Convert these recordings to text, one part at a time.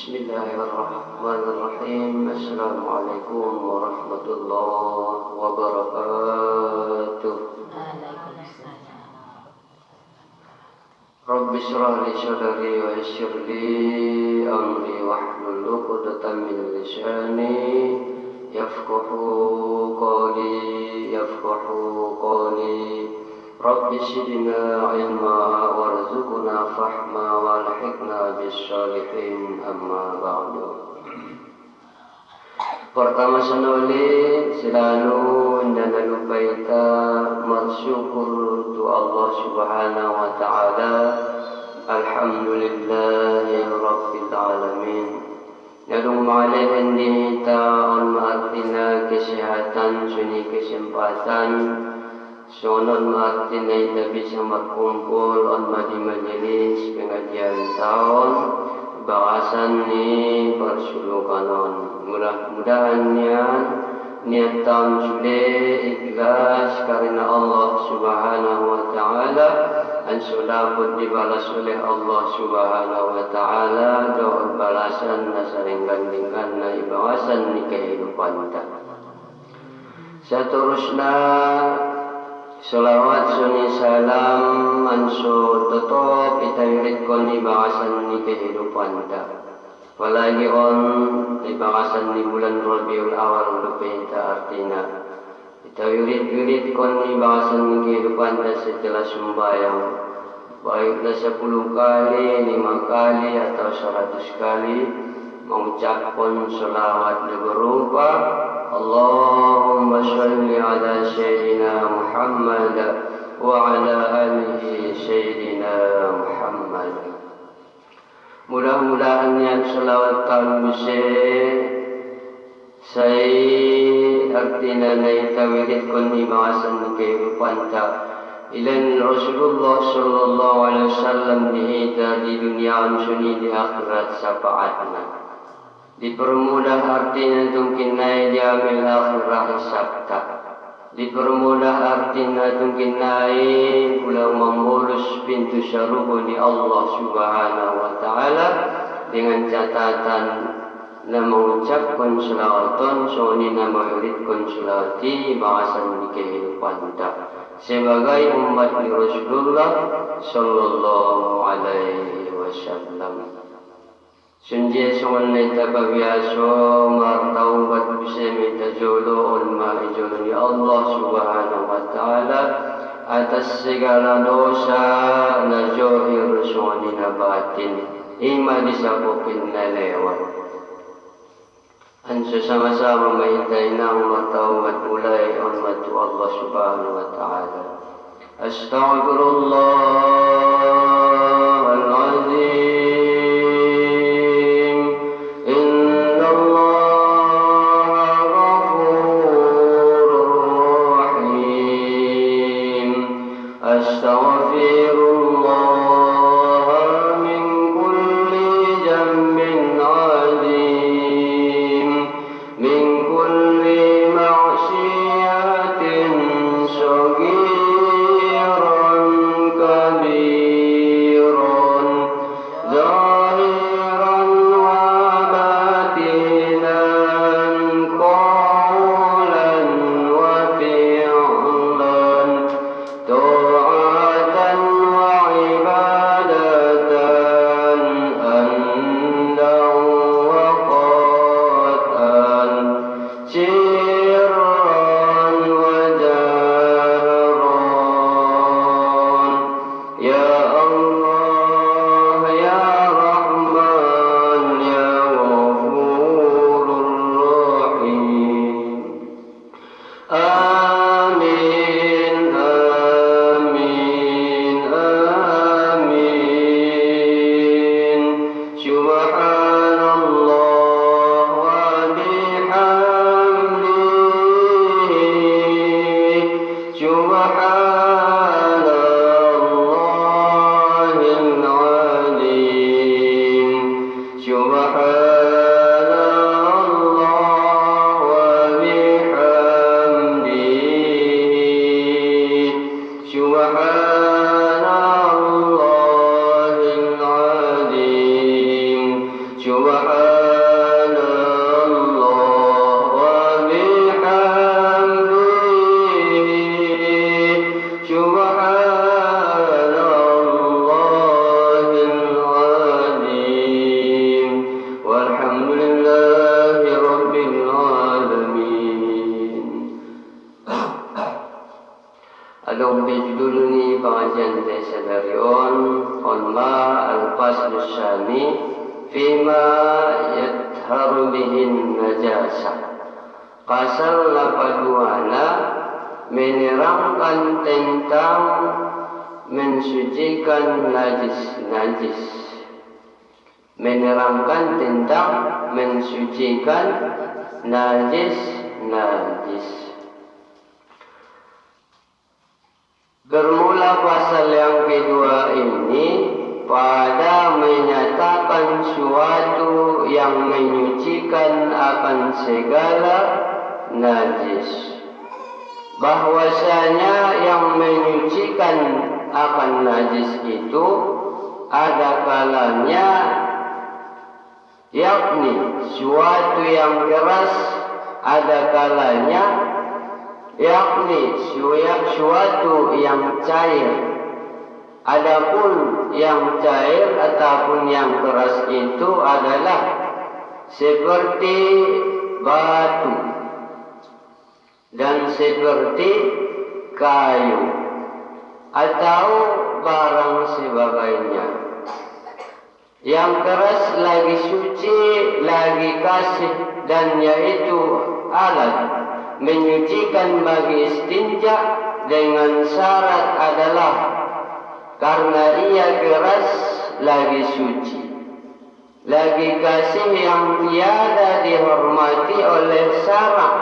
Bismillahirrahmanirrahim. Assalamualaikum warahmatullahi wabarakatuh. Rabbi shrah li sadri wa yassir li amri wahlul 'uqdatam min lisani yafqahu qawli. Rabbi zidna ilma warzuqna fahma walhiqna bis-shalihin, amma ba'du. Pertama sekali selalu jangan lupa kita bersyukur untuk Allah Subhanahu wa taala. Alhamdulillahi rabbil alamin. Nadung ma'alaihan kita al-ma'atina kesehatan suni kesempatan sonon martin ay tabi sa magkumpul on di majelis pengajian tahun bahasan ni persulukanon. Mudah-mudahan niat tahun sudah ikhlas karena Allah Subhanahu wa taala dan sudah pun dibalas oleh Allah Subhanahu wa taala doa balasan nasaring gandingkan na ibawasan ni kehidupan kita. Seterusnya salawat suni salam manso tetap kita yuridkan di bahasan ni kehidupan kita. Apalagi di bahasan ni bulan Rabiul Awal kita artinya. Kita yuridkan di bahasan ni kehidupan kita setelah sembahyang. Baiklah 10 kali, 5 kali atau 100 kali mengucapkan salawat berupa Allahumma shalli ala Sayyidina Muhammad wa ala alihi Sayyidina Muhammad. Mudah-mudahan niat salawatan saya artinya naita wiridkan di bahasan kehidupan kita. Ilan Rasulullah sallallahu alaihi wasallam dihita di dunia suni di akhirat syafaatna. Dipermudah artinya tungkinai jamil akhirah sabta. Dipermudah artinya tungkinai pulang memulus pintu syarga di Allah Subhanahu wa taala dengan catatan nama mengucapkan salawatan soni nama yuridkan salawati bahasan di kehidupan kita sebagai umat Rasulullah sallallahu alaihi wasallam. Sunjie songan neta babiaso martaubat bismi tajulu ulma ijulni Allah Subhanahu wa taala atas segala dosa na johir soni na batin ima disabukin na lewat. Anso sama-sama mahintay ng martaubat ulay ulmatu Allah Subhanahu wa taala. Astaghfirullahal-azim. pengajian desa darion on ma al-fasl syami fima yatharu bihin najasah. Pasal 82 menerangkan tentang mensucikan najis-najis. Menerangkan tentang mensucikan najis-najis. Bermula pasal yang kedua ini pada menyatakan suatu yang menyucikan akan segala najis. Bahwasanya yang menyucikan akan najis itu ada kalanya, yakni suatu yang keras, ada kalanya yakni suatu yang cair. Adapun yang cair ataupun yang keras itu adalah seperti batu dan seperti kayu atau barang sebagainya. Yang keras lagi suci, lagi kasih, dan yaitu alat menyucikan bagi istinja dengan syarat adalah karena ia keras lagi suci, lagi kasih yang tiada dihormati oleh syarak,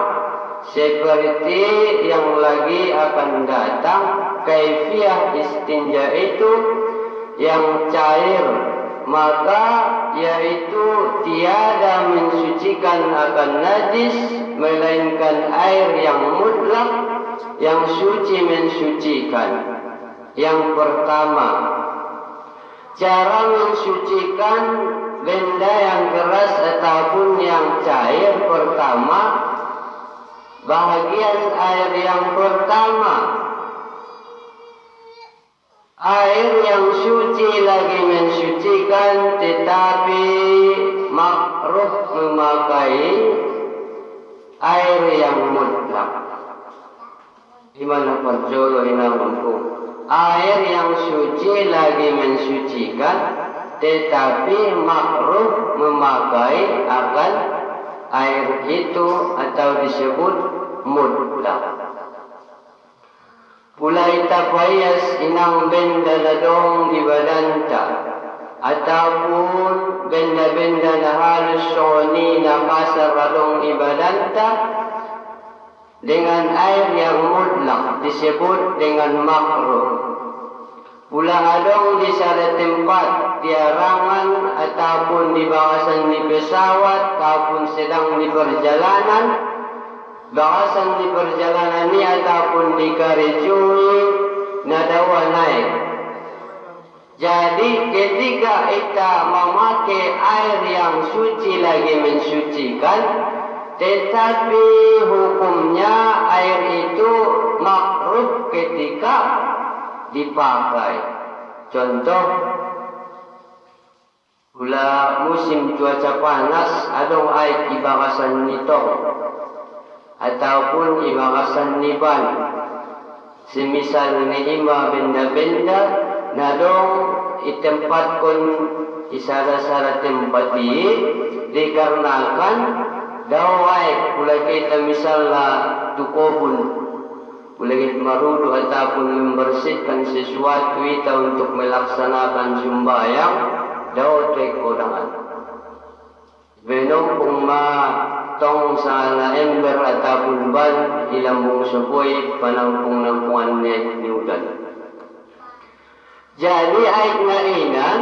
seperti yang lagi akan datang. Kaifiah istinja itu yang cair, maka yaitu tiada mensucikan akan najis melainkan air yang mutlak yang suci mensucikan. Yang pertama, cara mensucikan benda yang keras ataupun yang cair. Pertama, bahagian air yang pertama, air yang suci lagi mensucikan, tetapi makruh memakai air yang mutlak. Di mana perjolo inamku? Air yang suci lagi mensucikan, tetapi makruh memakai akan air itu atau disebut mutlak. Pulai tapayas inang benda ladong di badanta ataupun benda-benda na halus soni na kasar ladong ibadanta dengan air yang mutlak disebut dengan makruh. Pula adong di sada tempat diarangan ataupun di bakasan di pesawat ataupun sedang di perjalanan, bakasan di perjalanan ni ataupun di karejui nadawa naik. Jadi ketika kita memakai air yang suci lagi mensucikan, tetapi hukumnya air itu makruh ketika dipakai. Contoh, pula musim cuaca panas adong air ibakasan nitong ataupun ibakasan niban. Semisal ni ima benda-benda nadong itempat kon isara-sara tempat dikarenakan dawai pula kita misalnya tukobun pula kita marudu ataupun membersihkan sesuatu kita untuk melaksanakan sembahyang daw tekodangan benong puma tong sana ember ataupun ban ilambung sepoi panampung-nampungan ni udan. Jadi air na inan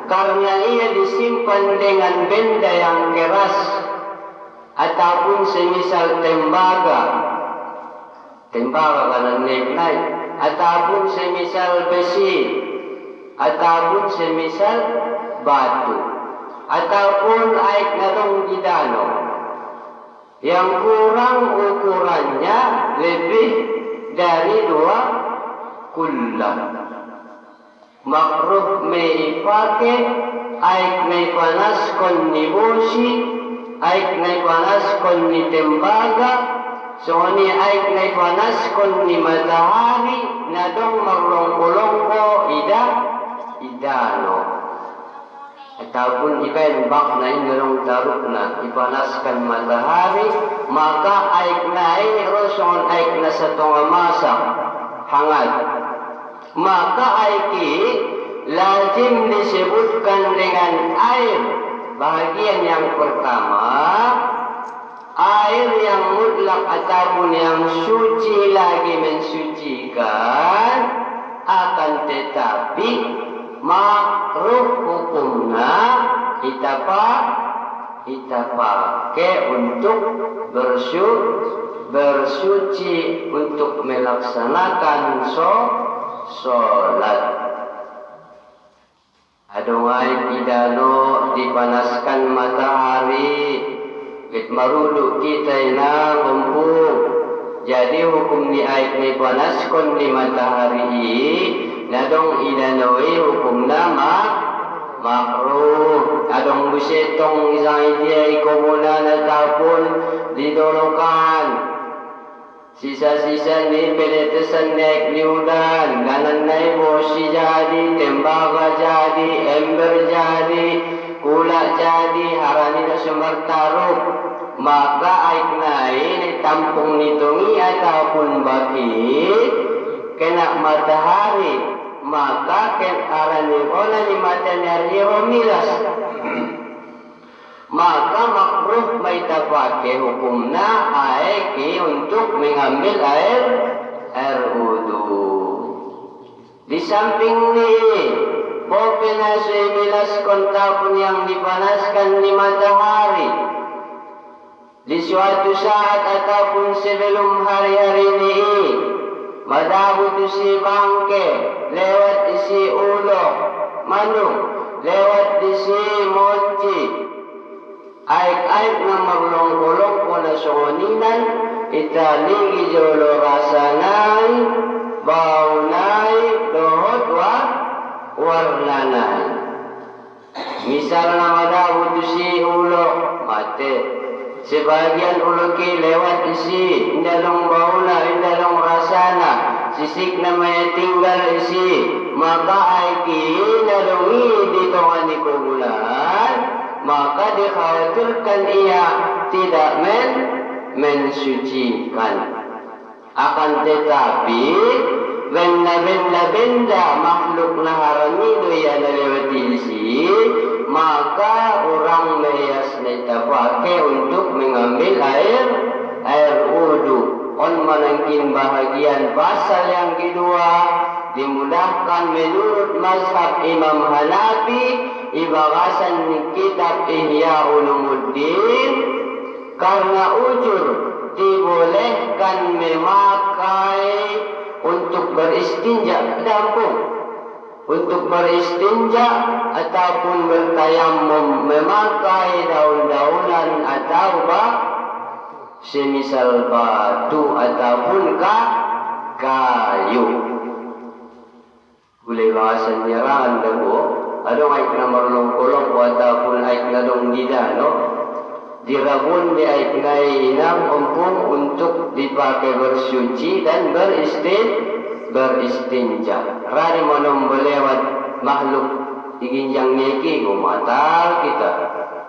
karena ia disimpan dengan benda yang keras ataupun semisal tembaga karena naik ataupun semisal besi ataupun semisal batu ataupun air nadong di danau yang kurang ukurannya lebih dari 2 kullah, makruh may ipake air may panas kon nibosi ay naipanas kon ni tembaga, so ni ay naipanas kon ni matahari, na dong marlongko-longko idano. Ataupun jika bak na ingalong taruk na ipanaskan matahari, maka aik na ay roson aik na sa tunga masak hangat. Maka aiki lazim disebutkan dengan air. Bahagian yang pertama, air yang mutlak ataupun yang suci lagi mensucikan, akan tetapi makruh hukumnya kita pakai untuk bersuci untuk melaksanakan sholat. Adonai idano dipanaskan matahari, ket maruduk kita ina mumpung. Jadi hukum ni air ni panaskan di matahari, nadong idanoi hukum nama makruh. Adong busetong isang idea ikomunan ataupun didolokan. Sisa-sisa ni penetesan naik liudan, ganan naik bosi jadi, tembaga jadi, ember jadi, kulak jadi, harani na sumartaruk. Maka aik naik tampung nitungi ataupun bakit kena matahari, maka ken arani ona ni matahari romilas. Maka makruh maita pakai hukumna aiki untuk mengambil air wudu. Di samping ni pokena semilas konta pun yang dipanaskan di matahari di suatu saat ataupun sebelum hari-hari ini, madabut isi bangke lewat isi ulok manuk lewat isi moci, aik-aik na maglong-kolong ko na soninan, italigi jolo rasanay, baunay, dohot warnanay. Misal na madabot si ulo, mate. Sebagian uloki lewat isi, indalong bauna, indalong rasana, sisik na may tinggal isi, maka aiki nalungi dito nga ni kumulan, maka dikhawatirkan ia tidak mensucikan. Akan tetapi benda makhluk na haramido yan na lewati isi, maka orang layas na pakai untuk mengambil air wudu. On manangkin bahagian pasal yang kedua, dimudahkan menurut mazhab Imam Hanafi, ibarasan kitab Ihya Ulumuddin, karena ujur dibolehkan memakai untuk beristinja dampung, untuk beristinja ataupun bertayamum memakai daun-daunan atau semisal batu ataupun kayu. Boleh bahasan nyarangan dabo, adong aik na marlong-kolong ataupun aik na dong didano, dirabun di aik na inang umpung untuk dipakai bersuci dan beristinja. Rani manom belewat makhluk diginjang neki gumatal kita.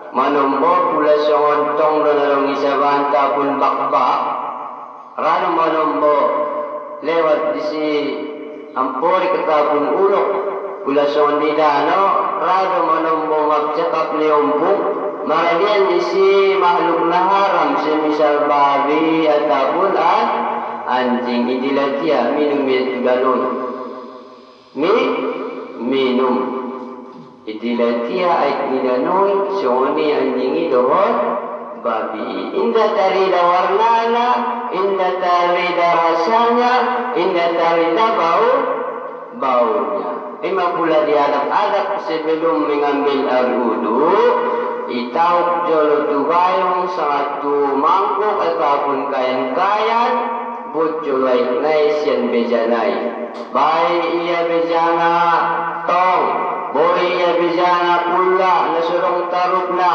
Manombo pula songontong dan along isabanta pun bakbak. Rani manombo lewat disi ampori ketapun ulok pula sondidano. Rani manombo magcakap liumpung. Maradian disi makhluk na haram semisal babi ataupun anjing, inilah dia minum galon. Minum. Inilah dia air minanoi, soni anjing dohot babi. Indah tarida warnanya, indah tarida rasanya, indah tarida baunya. Ima pula diadap-adap sebelum mengambil air wudu, itauk jolo tubayong satu mangkuk ataupun kain-kain, bujulai naisian bejanai. Baik ia bejana tong, boleh ia bejana pula nasurong taruk na.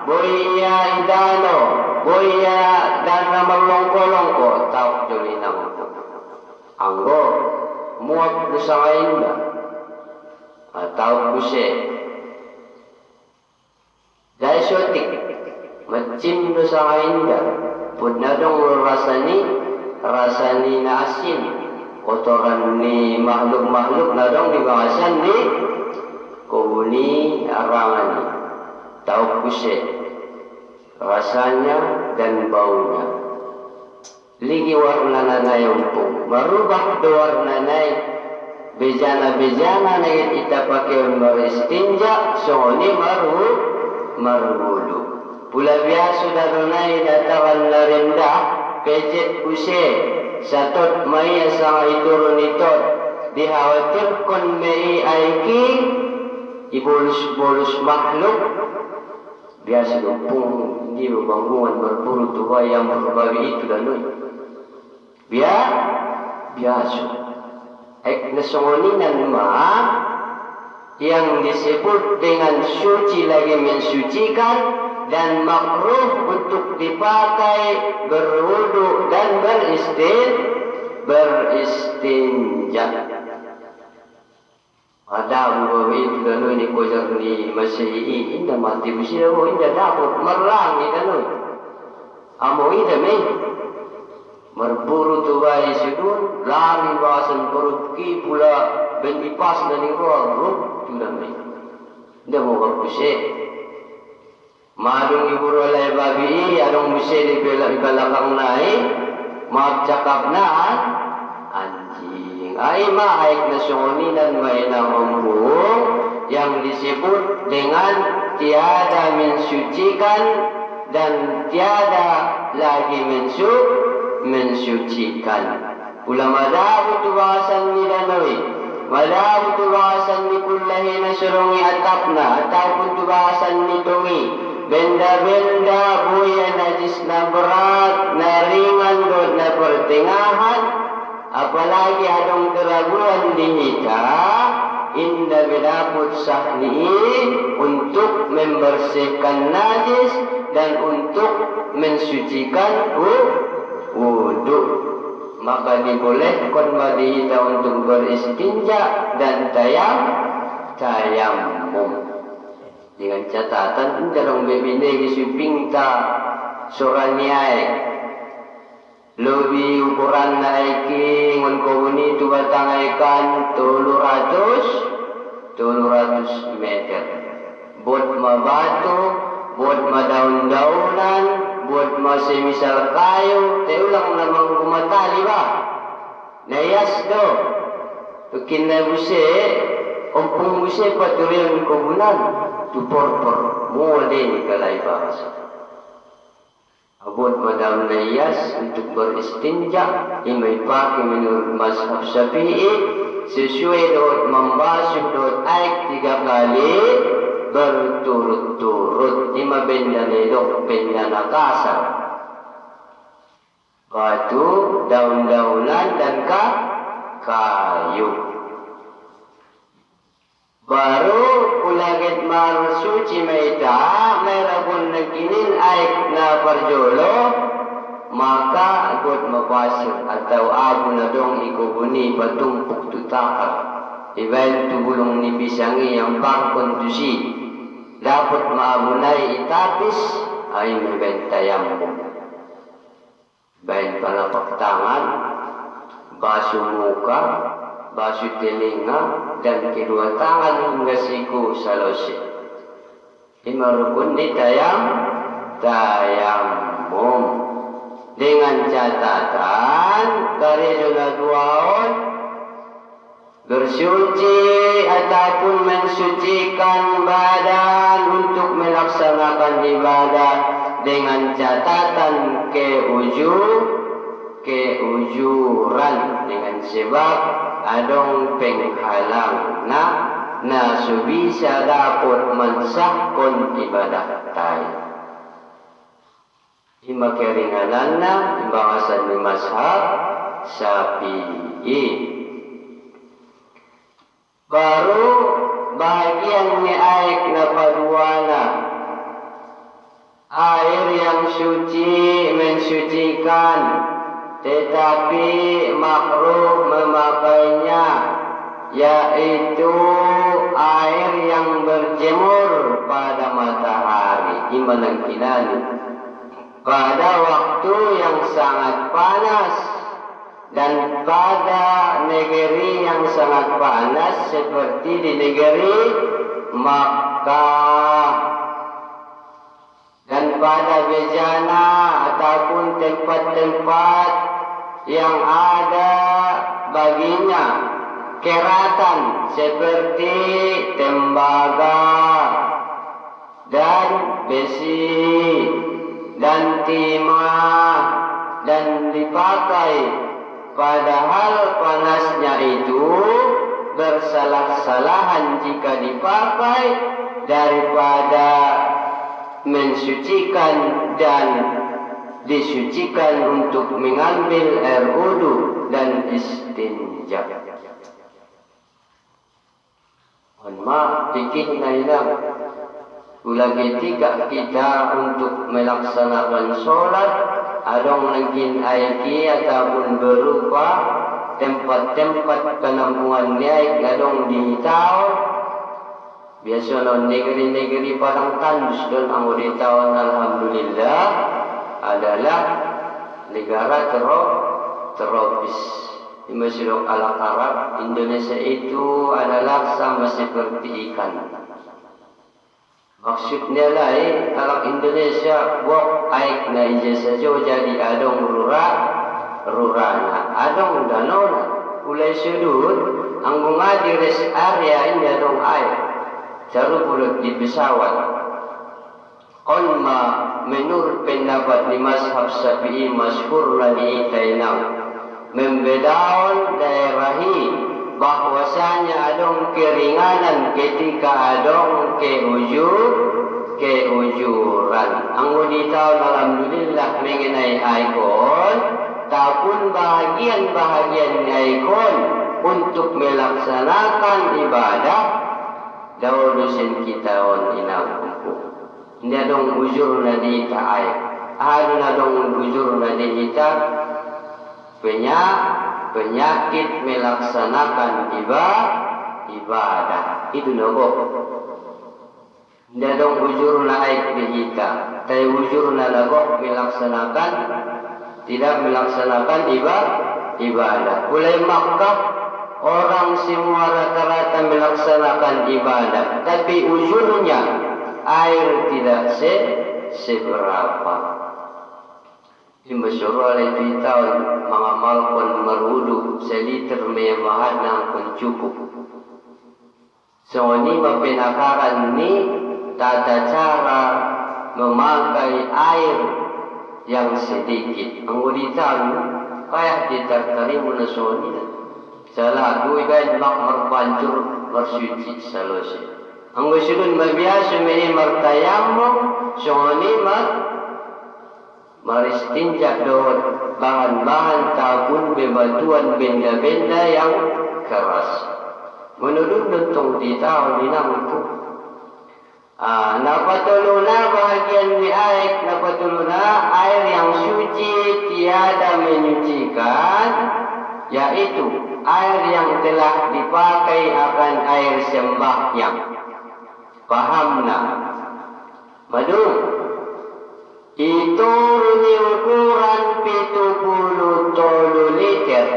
boya idano, boya dana melongko-longko, tau jolinang. Anggo, muak dosangain ba? Atau buse. Dai sotik, macim dosangain ba? Pudna dong rasani na asin. Kotoran ni makhluk-makhluk na dong dibahasan ni kubuni arangan ni. Tau buse. Rasanya dan baunya. Ligi warna nanay umpong. Marubah do warna nanay. Bejana-bejana na kita pakai beristinja. So ni marulu. Pula biasa darunay datawan na rinda. Pejet buse. Satot may asang iturun itot. Dihawatir kon may aiki. Ibulus-bulus makhluk. Biasa umpong. Hindi bangungan berburu tua yang berbabi itu dan biasa. Nasongoninan yang disebut dengan suci lagi mensucikan dan makruh untuk dipakai berwudu dan beristinja. Ada babi itu dan ini kojar ni Masihi indah mati bersih indah dapat merang ni dan amo indah meh. Berburu tu bayi sedun, lari bahasan perutki pula bendipas dan rup tu namai. Dia mau berpusik. Madung ibu rolai babi, adong busik di belakang naik, maaf cakap naat, anjing. Ai mahaik nasoni dan mainang ombung yang disebut dengan tiada mensucikan dan tiada lagi mensucikan. Ulama dah itu bahasan ni danawi. Madah itu bahasan ni kullahi na surungi atapna ataupun itu bahasan ni tungi. Benda-benda buaya najis na berat, na ringan dot na pertengahan. Apalagi adong keraguan di kita. Indah bidaput sahni untuk membersihkan najis dan untuk mensucikan wudu. Maka dibolehkan bagi kita untuk beristinja dan tayamum. Dengan catatan jarang bebine gisuping ta soraniai. Lebih ukuran naiki ngon komuni tu batangaikan 300 meter. Buat mabatu, buat daun-daunan, buat semisal kayu, teulang namang kumatali ba? Nayas do. Tukin na buse, ompong buse patuloy kubunan, tupor-por, muwalin kalay bahasa. Abot madam nayas untuk beristinja, imay pakai menurut mazhab Syafi'i, sesuai dengan membasuh dengan air 3 kali berturut-turut. 5 benda ledok, benda nakasar, batu, daun-daunan dan kayu. Baru ulagit marsuci maita, merabun naginin aik na parjolo, maka ikut mapasir atau abu na dong ikubuni patumpuk tutakar. Ibail tubulong ni pisangi yang pangkon tusi. Dapat maabunay itapis ay may bentayam. Bail palapak tangan, baso muka, baso telinga, dan kedua tangan hingga siku salose. Imarukun di tayamum. Dengan catatan karizuna duaon bersuci ataupun mensucikan badan untuk melaksanakan ibadah dengan catatan keujuran dengan sebab adong penghalang na subisa dapat mensahkon ibadah tayo. Ima keringanan na bahasan ni mazhab Syafi'i. Baru bahagian ni aik na paduana air yang suci mensucikan, tetapi makruh memakainya, yaitu air yang berjemur pada matahari, imanangkinani, pada waktu yang sangat panas dan pada negeri yang sangat panas seperti di negeri Makkah, dan pada bejana ataupun tempat-tempat yang ada baginya keratan seperti tembaga dan besi dan timah, dan dipakai padahal panasnya itu bersalah-salahan jika dipakai daripada mensucikan dan disucikan untuk mengambil air wudu dan istinja. Mohon maaf, fikih nailam. Ulah ketika kita untuk melaksanakan sholat, adong mungkin aiki ataupun berupa tempat-tempat penampungan niaik adong dihitau. Biasa non negeri-negeri Padang Tandus dan anggota tahun alhamdulillah adalah negara tropis. Di Mesir ala Arab, Indonesia itu adalah sama seperti ikan. Maksudnya lain, kalau Indonesia buat aik na ija saja jadi adong rurana, adong danona, ulai sudut, anggung di rest area ini adong air. Caru pulut di pesawat. Qolma menurut pendapat di mazhab Syafi'i masyhur lagi tainam membedaun daerahi bahwasanya adong keringanan ketika adong keujuran. Anggo di tahun alhamdulillah mengenai ikon, tapun bahagian-bahagian ikon untuk melaksanakan ibadah daulusin kita on inampu. Hindi adong ujur na di ita ay. Ano na adong ujur na di ita penyakit melaksanakan ibadah. Itu nabok. Hindi adong ujur na ay di ita. Tay ujur na nabok tidak melaksanakan ibadah. Mulai Makkah orang semua rata-rata melaksanakan ibadah, tapi ujurnya air tidak seberapa. Masyhur oleh kita mengamalkan merudu seliter meyabahan ng pencukup. So ini penakaran ni tata cara memakai air yang sedikit. Ang ulitan kaya ditartari mo na so nila. Salah dua ibadah mak merpancur bersuci selesai. Anggo sulun mabiasa meni martayamum soni maristinja doon bahan-bahan tabun bebatuan benda-benda yang keras. Menurut tentang di tahun inang itu. Napatuluna bahagian ni air, napatuluna air yang suci tiada menyucikan, yaitu air yang telah dipakai akan air sembahyang. Pahamna? Madu. Itu ini ukuran 73 liter.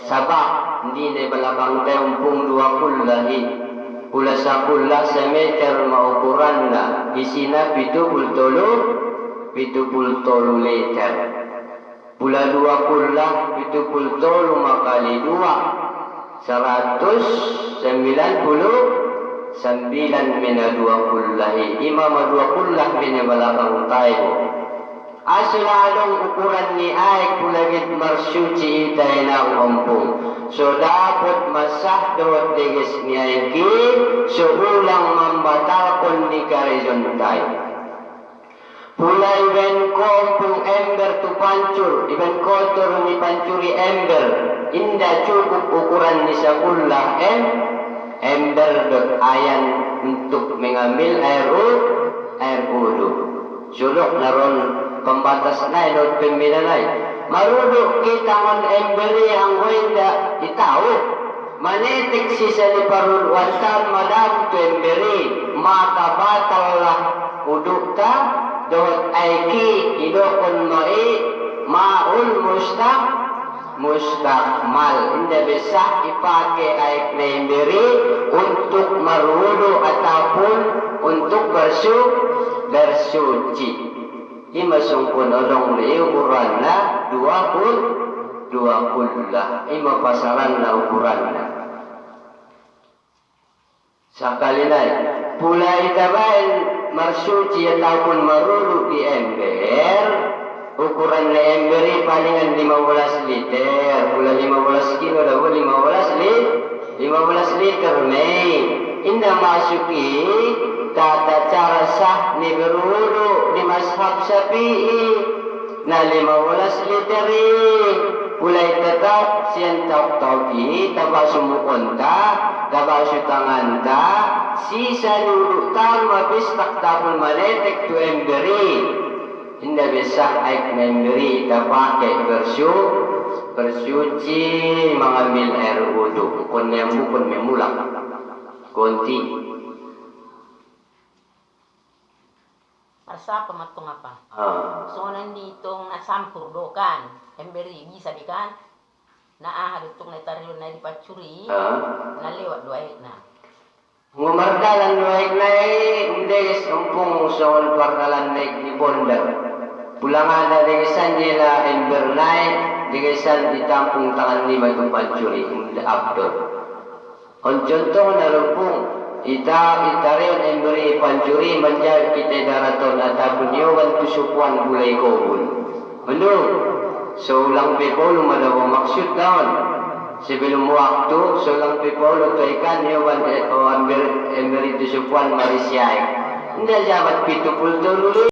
Sabak hindi na balabang tayong 20 lahi. Pula sakulah semeter maukuran na. Isina 73 liter. Pula 20 makali 2 199 mina 20 lahi. Imam 20 mina balabang tayo. Asladong ukuran ni ay kulagit marsuci itay na umpong. So dapat masah doot digis ni ay ki so ulang mambatakon ni karizon tayo. Pulay ben ko umpong ember tu pancur. Iben kotor ni pancuri ember. Inda cukup ukuran ni sakulah ember dot ayan untuk mengambil air wudu. sulok naron pembatas na inod pembinanay. Marunok kita man emberi ang wenda itaw. Manetik si saliparun wantan madam pemberi makabatal lah udukta dohot aiki idokon mai maul mustakmal. Hindi bisa ipake aik na emberi untuk marudo ataupun untuk bersuci. Imasungkun olong na ukuran na 20 lah. Imapasaran na ukuran na. Sakali na pula itabain marsuci ataupun marudo di ember. Ukuran na emberi palingan 15 liter. Pula 15 kilo daw 15 liter may. Inda masuki tata cara sah ni berudu di mashab Syafi'i na 15 literi. Ulay tetap siyan tauki taba sumukonta taba sutanganta sisa lulutan mabis taktapun manetek tu emberi. Inda bisa aik na emberi itapake bersuci mengambil air wudu kun yang bukun memulak konti. Asa pamatung apa? So nanditong nasampur do kan, emberi bisa di kan? Naa hadutong naitariyon na dipacuri, nalewat duay na. Ngumardalan duay na hindi umpong soal pardalan na di bondar. Pulangan na dingisan nila ember na dingisan ditampung tangan ni itong pacuri, hindi abdor. Ang contoh na lumpong itarion emberi pancuri menjadi kita daraton ataupun yawan tusupuan bulay kobun. Ano? So lang pipolo madawa maksud daon. Sebelum waktu so lang pipolo to ikan yawan emberi tusupuan marisiyay. Hindi jabat 70 dulu.